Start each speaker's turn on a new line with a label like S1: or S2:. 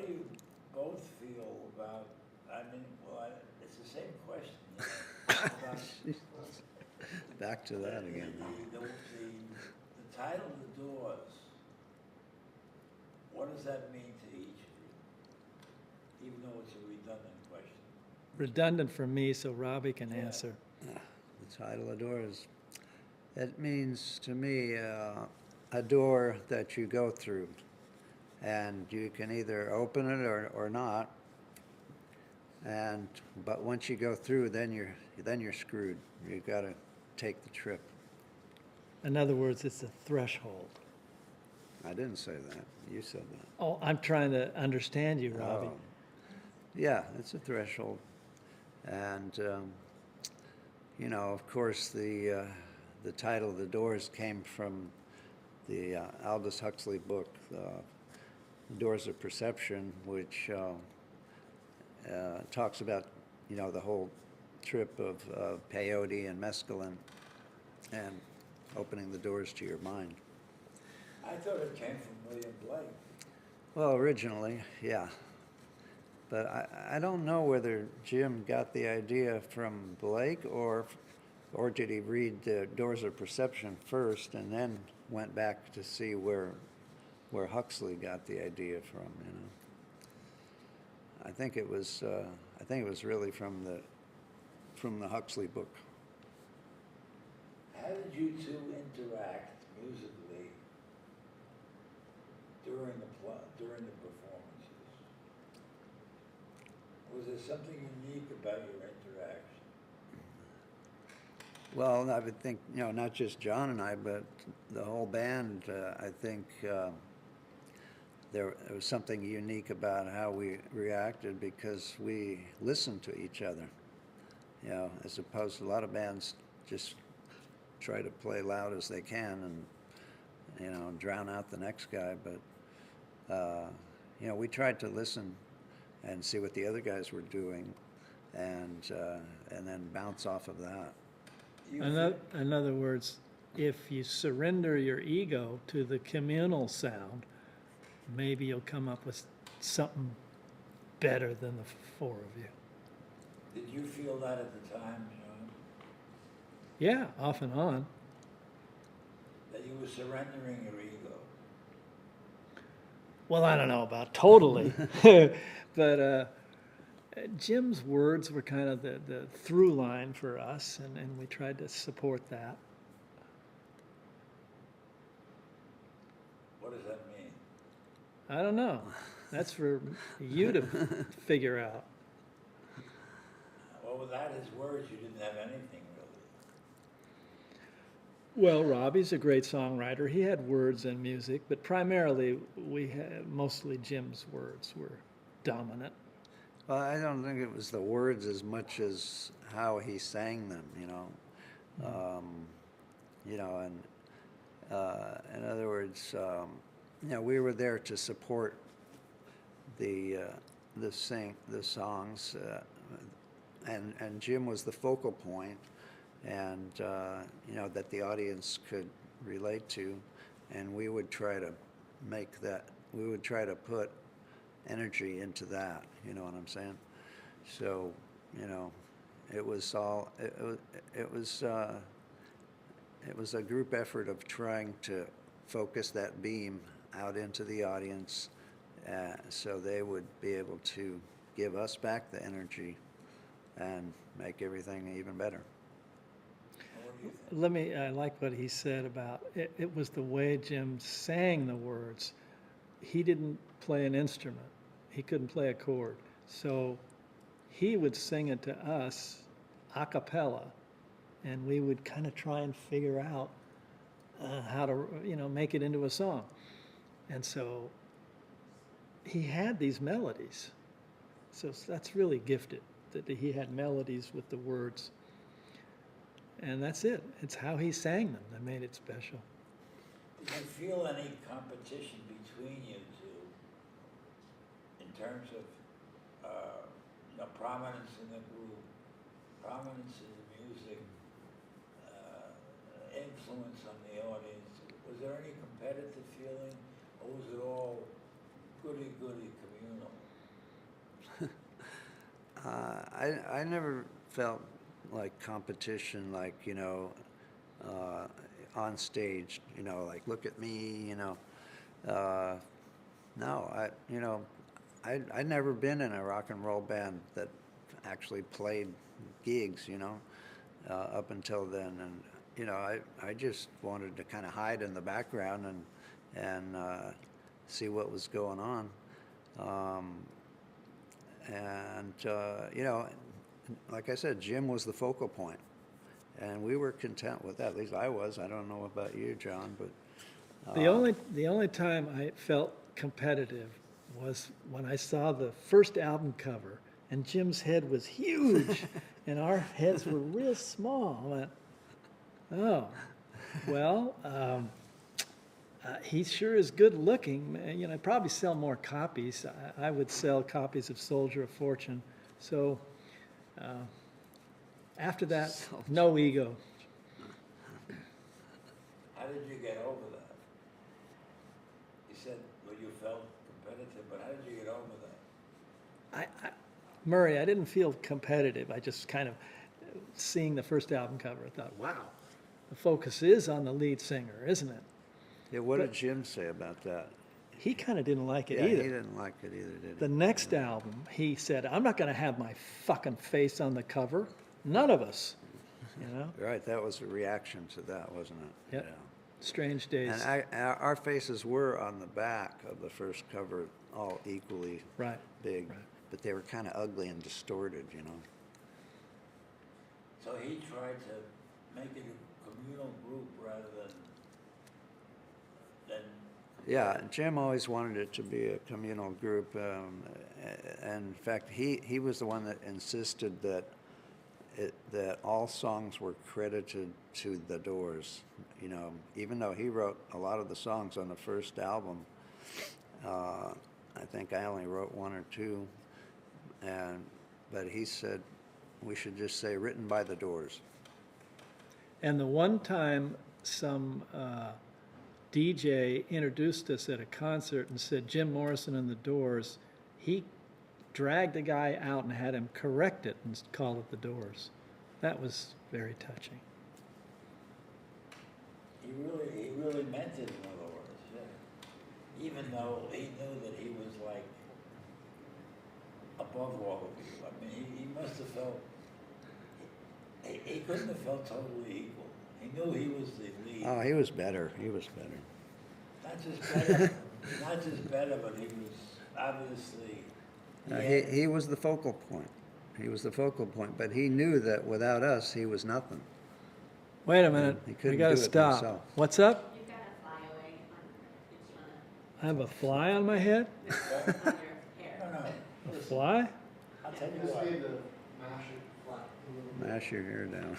S1: do you both feel about, I mean, well, it's the same question, about
S2: Back to that again.
S1: the title, The Doors. What does that mean to each of you? Even though it's a redundant question.
S3: Redundant for me, so Robbie can
S1: Yeah.
S3: answer.
S2: The title of doors. It means to me a door that you go through, and you can either open it or not. But once you go through, then you're screwed. You got to take the trip.
S3: In other words, it's a threshold.
S2: I didn't say that. You said that.
S3: Oh, I'm trying to understand you, Robbie.
S2: Oh. Yeah, it's a threshold, and you know, of course, the title of The Doors came from the Aldous Huxley book, The Doors of Perception, which talks about, you know, the whole trip of peyote and mescaline and opening the doors to your mind.
S1: I thought it came from William Blake.
S2: Well, originally, yeah. But I don't know whether Jim got the idea from Blake or did he read the Doors of Perception first and then went back to see where Huxley got the idea from, you know. I think it was really from the Huxley book.
S1: How did you two interact musically during the performances? Was there something unique about your interaction?
S2: Well, I would think, you know, not just John and I, but the whole band. I think there was something unique about how we reacted because we listened to each other. You know, as opposed to a lot of bands just try to play loud as they can and, you know, drown out the next guy. But you know, we tried to listen and see what the other guys were doing, and then bounce off of that.
S3: In other words, if you surrender your ego to the communal sound, maybe you'll come up with something better than the four of you.
S1: Did you feel that at the time, John?
S3: Yeah, off and on.
S1: That you were surrendering your ego?
S3: Well, I don't know about totally, but Jim's words were kind of the through line for us, and we tried to support that.
S1: What does that mean?
S3: I don't know. That's for you to figure out.
S1: Well, without his words, you didn't have anything, really.
S3: Well, Robbie's a great songwriter. He had words and music, but primarily mostly Jim's words were dominant.
S2: Well, I don't think it was the words as much as how he sang them, you know. You know, and in other words, you know, we were there to support the songs, and Jim was the focal point, and you know, that the audience could relate to, and we would try to make that. We would try to put energy into that. You know what I'm saying? So, you know, it was a group effort of trying to focus that beam out into the audience, so they would be able to give us back the energy and make everything even better.
S3: I like what he said about it. It was the way Jim sang the words. He didn't play an instrument. He couldn't play a chord. So he would sing it to us a cappella, and we would kind of try and figure out how to, you know, make it into a song. And so he had these melodies. So that's really gifted, that he had melodies with the words. And that's it. It's how he sang them that made it special.
S1: Did you feel any competition between you two in terms of you know, prominence in the group, prominence in the music, influence on the audience? Was there any competitive feeling, or was it all good pretty good at communal.
S2: I never felt like competition, like, on stage, like, look at me, no, I'd never been in a rock and roll band that actually played gigs, up until then. And, I just wanted to kind of hide in the background and see what was going on. Like I said, Jim was the focal point, and we were content with that. At least I was. I don't know about you, John, but
S3: The only time I felt competitive was when I saw the first album cover, and Jim's head was huge, and our heads were real small. I went, oh, well, he sure is good looking. I'd probably sell more copies. I would sell copies of Soldier of Fortune. So after that, no ego.
S1: How did you get over that? You said, well, you felt competitive, but how did you get over that?
S3: Murray, I didn't feel competitive. I just kind of, seeing the first album cover, I thought, wow, the focus is on the lead singer, isn't it?
S2: yeah, what did Jim say about that?
S3: He kind of didn't like it
S2: Yeah,
S3: either.
S2: he didn't like it either, did he?
S3: The next album, he said, I'm not going to have my fucking face on the cover. None of us,
S2: Right, that was a reaction to that, wasn't it?
S3: Yep. Strange days.
S2: And our faces were on the back of the first cover, all equally
S3: Right.
S2: big,
S3: Right.
S2: but they were kind of ugly and distorted,
S1: So he tried to make it a communal group rather than
S2: Yeah, Jim always wanted it to be a communal group, and in fact, he was the one that insisted that all songs were credited to the Doors. Even though he wrote a lot of the songs on the first album, I think I only wrote one or two, but he said we should just say written by the Doors.
S3: And the one time some DJ introduced us at a concert and said Jim Morrison and the Doors, he dragged the guy out and had him correct it and call it the Doors. That was very touching.
S1: he really meant it, in other words, yeah. Even though he knew that he was like above all of you. I mean, he must have felt, he couldn't have felt totally equal. He knew he was the lead.
S2: Oh, he was better. He was better.
S1: Not just better, but he was obviously.
S2: He was the focal point. He was the focal point, but he knew that without us, he was nothing.
S3: Wait a minute.
S2: He
S3: We
S2: couldn't
S3: got to
S2: do it
S3: stop.
S2: himself.
S3: What's up?
S4: You've got a flyaway on,
S3: I have a fly on my head?
S4: on your hair.
S1: No.
S3: A fly?
S1: I'll tell you
S5: Just
S1: what.
S5: need to mash it flat.
S2: Mash your hair down.